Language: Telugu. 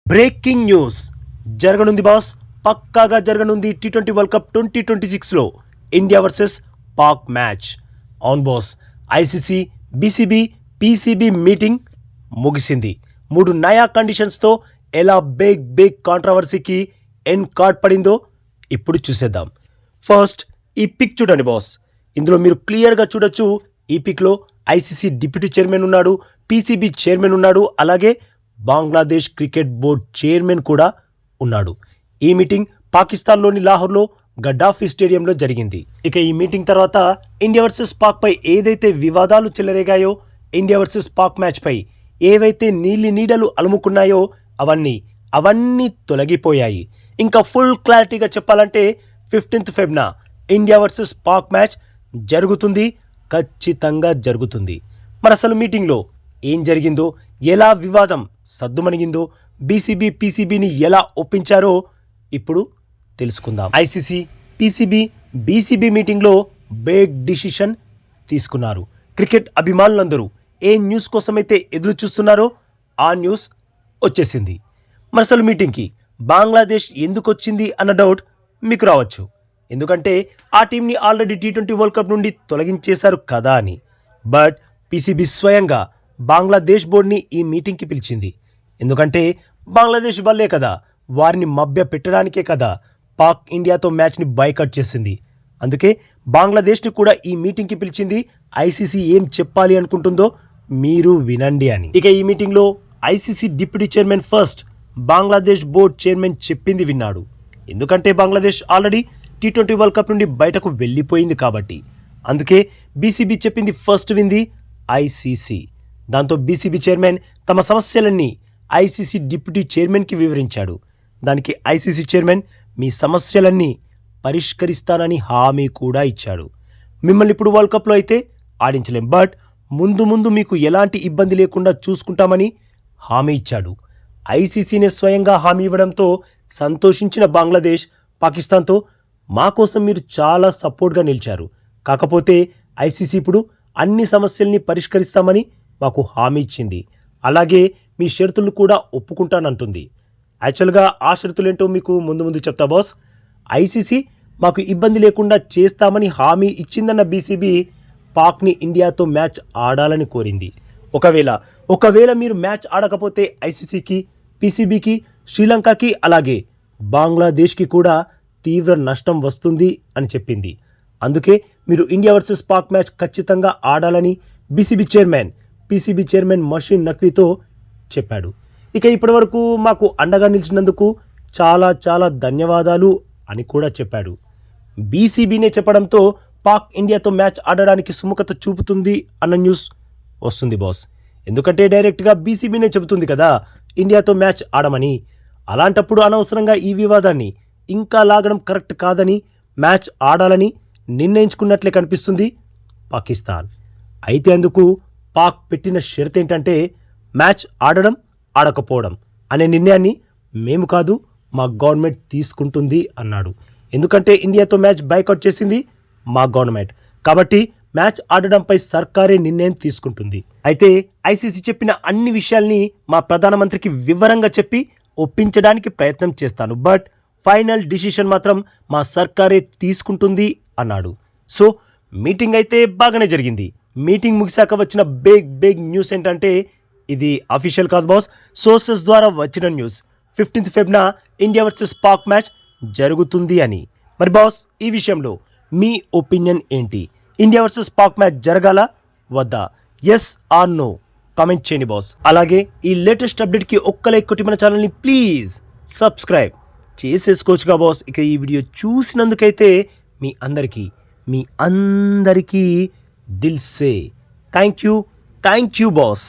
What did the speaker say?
బ్రేకింగ్ న్యూస్ జరగనుంది బాస్, పక్కాగా జరగనుంది టీ20 వరల్డ్ కప్ 2026లో ఇండియా వర్సెస్ పాక్ మ్యాచ్. అవును boss, ICC, BCB, PCB meeting ముగిసింది. 3 నయా కండిషన్స్తో ఎలా బిగ్ కాంట్రవర్సీకి ఎండ్ కార్డ్ పడిందో ఇప్పుడు చూసేద్దాం. ఫస్ట్ ఈ పిక్ చూడండి బాస్, ఇందులో మీరు క్లియర్గా చూడొచ్చు. ఈ పిక్లో ఐసీసీ డిప్యూటీ చైర్మన్ ఉన్నాడు, పీసీబీ చైర్మన్ ఉన్నాడు, అలాగే బంగ్లాదేశ్ క్రికెట్ బోర్డ్ చైర్మన్ కూడా ఉన్నాడు. ఈ మీటింగ్ పాకిస్తాన్లోని లాహోర్లో గడ్డాఫీ స్టేడియంలో జరిగింది. ఇక ఈ మీటింగ్ తర్వాత ఇండియా వర్సెస్ పాక్ పై ఏదైతే వివాదాలు చెలరేగాయో, ఇండియా వర్సెస్ పాక్ మ్యాచ్ పై ఏవైతే నీడలు అలుముకున్నాయో అవన్నీ తొలగిపోయాయి. ఇంకా ఫుల్ క్లారిటీగా చెప్పాలంటే 15th ఫెబ్న ఇండియా వర్సెస్ పాక్ మ్యాచ్ జరుగుతుంది, ఖచ్చితంగా జరుగుతుంది. మరి అసలు మీటింగ్లో ఏం జరిగిందో, ఎలా వివాదం సద్దుమణిగిందో, బీసీబీ పీసీబీని ఎలా ఒప్పించారో ఇప్పుడు తెలుసుకుందాం. ఐసీసీ, పీసీబీ, బీసీబీ మీటింగ్లో బిగ్ డిసిషన్ తీసుకున్నారు. క్రికెట్ అభిమానులందరూ ఏ న్యూస్ కోసమైతే ఎదురు చూస్తున్నారో ఆ న్యూస్ వచ్చేసింది. మరి అసలు మీటింగ్కి బంగ్లాదేశ్ ఎందుకు వచ్చింది అన్న డౌట్ మీకు రావచ్చు. ఎందుకంటే ఆ టీంని ఆల్రెడీ టీ20 వరల్డ్ కప్ నుండి తొలగించేశారు కదా అని. బట్ పీసీబీ స్వయంగా బంగ్లాదేశ్ బోర్డుని ఈ మీటింగ్కి పిలిచింది. ఎందుకంటే బంగ్లాదేశ్ వల్లే కదా, వారిని మభ్య పెట్టడానికే కదా పాక్ ఇండియాతో మ్యాచ్ని బాయ్కాట్ చేసింది. అందుకే బంగ్లాదేశ్ని కూడా ఈ మీటింగ్కి పిలిచింది. ఐసీసీ ఏం చెప్పాలి అనుకుంటుందో మీరు వినండి అని. ఇక ఈ మీటింగ్లో ICC deputy chairman first Bangladesh board chairman చెప్పింది విన్నాడు. ఎందుకంటే Bangladesh already T20 world cup నుండి బయటకు వెళ్ళిపోయింది కాబట్టి. అందుకే బీసీబీ చెప్పింది ఫస్ట్ వింది ఐసీసీ. దాంతో బీసీబీ చైర్మన్ తమ సమస్యలన్నీ ఐసీసీ డిప్యూటీ చైర్మన్కి వివరించాడు. దానికి ఐసీసీ చైర్మన్ మీ సమస్యలన్నీ పరిష్కరిస్తానని హామీ కూడా ఇచ్చాడు. మిమ్మల్ని ఇప్పుడు వరల్డ్ కప్లో అయితే ఆడించలేం, బట్ ముందు మీకు ఎలాంటి ఇబ్బంది లేకుండా చూసుకుంటామని హామీ ఇచ్చాడు. ఐసీసీనే స్వయంగా హామీ ఇవ్వడంతో సంతోషించిన బంగ్లాదేశ్ పాకిస్తాన్తో మా కోసం మీరు చాలా సపోర్ట్గా నిలిచారు, కాకపోతే ఐసీసీ ఇప్పుడు అన్ని సమస్యల్ని పరిష్కరిస్తామని మాకు హామీ ఇచ్చింది, అలాగే మీ షరతులు కూడా ఒప్పుకుంటానంటుంది. యాక్చువల్గా ఆ షరతులేంటో మీకు ముందు చెప్తా బాస్. ఐసీసీ మాకు ఇబ్బంది లేకుండా చేస్తామని హామీ ఇచ్చిందన్న బీసీబీ పాక్ని ఇండియాతో మ్యాచ్ ఆడాలని కోరింది. ఒకవేళ మీరు మ్యాచ్ ఆడకపోతే ఐసీసీకి, పీసీబీకి, శ్రీలంకకి, అలాగే బంగ్లాదేశ్కి కూడా తీవ్ర నష్టం వస్తుంది అని చెప్పింది. అందుకే మీరు ఇండియా వర్సెస్ పాక్ మ్యాచ్ ఖచ్చితంగా ఆడాలని బీసీబీ చైర్మన్, పీసీబీ చైర్మన్ మషీన్ నఖ్వీతో చెప్పాడు. ఇక ఇప్పటివరకు మాకు అండగా నిలిచినందుకు చాలా ధన్యవాదాలు అని కూడా చెప్పాడు. బీసీబీనే చెప్పడంతో పాక్ ఇండియాతో మ్యాచ్ ఆడడానికి సుముఖత చూపుతుంది అన్న న్యూస్ వస్తుంది బాస్. ఎందుకంటే డైరెక్ట్గా బీసీబీనే చెబుతుంది కదా ఇండియాతో మ్యాచ్ ఆడమని. అలాంటప్పుడు అనవసరంగా ఈ వివాదాన్ని ఇంకా లాగడం కరెక్ట్ కాదని, మ్యాచ్ ఆడాలని నిర్ణయించుకున్నట్లే కనిపిస్తుంది పాకిస్తాన్. అయితే అందుకు పాక్ పెట్టిన షరతు ఏంటంటే మ్యాచ్ ఆడడం, ఆడకపోవడం అనే నిర్ణయాన్ని మేము కాదు మా గవర్నమెంట్ తీసుకుంటుంది అన్నాడు. ఎందుకంటే ఇండియాతో మ్యాచ్ బాయ్కాట్ చేసింది మా గవర్నమెంట్, కాబట్టి మ్యాచ్ ఆడడంపై సర్కారే నిర్ణయం తీసుకుంటుంది. అయితే ఐసీసీ చెప్పిన అన్ని విషయాల్ని మా ప్రధానమంత్రికి వివరంగా చెప్పి ఒప్పించడానికి ప్రయత్నం చేస్తాను, బట్ ఫైనల్ డిసిషన్ మాత్రం మా సర్కారే తీసుకుంటుంది అన్నాడు. సో మీటింగ్ అయితే బాగానే జరిగింది. మీటింగ్ ముగిశాక వచ్చిన బిగ్ న్యూస్ ఏంటంటే ఇది అఫీషియల్ కాదు బాస్, సోర్సెస్ ద్వారా వచ్చిన న్యూస్. 15th ఫెబ్న ఇండియా వర్సెస్ పాక్ మ్యాచ్ జరుగుతుంది అని. మరి బాస్, ఈ విషయంలో మీ ఒపీనియన్ ఏంటి? ఇండియా వర్సెస్ పాక్ మ్యాచ్ జరగాల వద్దా? ఎస్ ఆర్ నో కామెంట్ చేయండి బాస్. అలాగే ఈ లేటెస్ట్ అప్డేట్కి ఒక్క లైక్ కొట్టి మన ఛానల్ని ప్లీజ్ సబ్స్క్రైబ్ చేసేసుకోవచ్చుగా బాస్. ఇక ఈ వీడియో చూసినందుకైతే మీ అందరికీ దిల్ సే థ్యాంక్ యూ బాస్.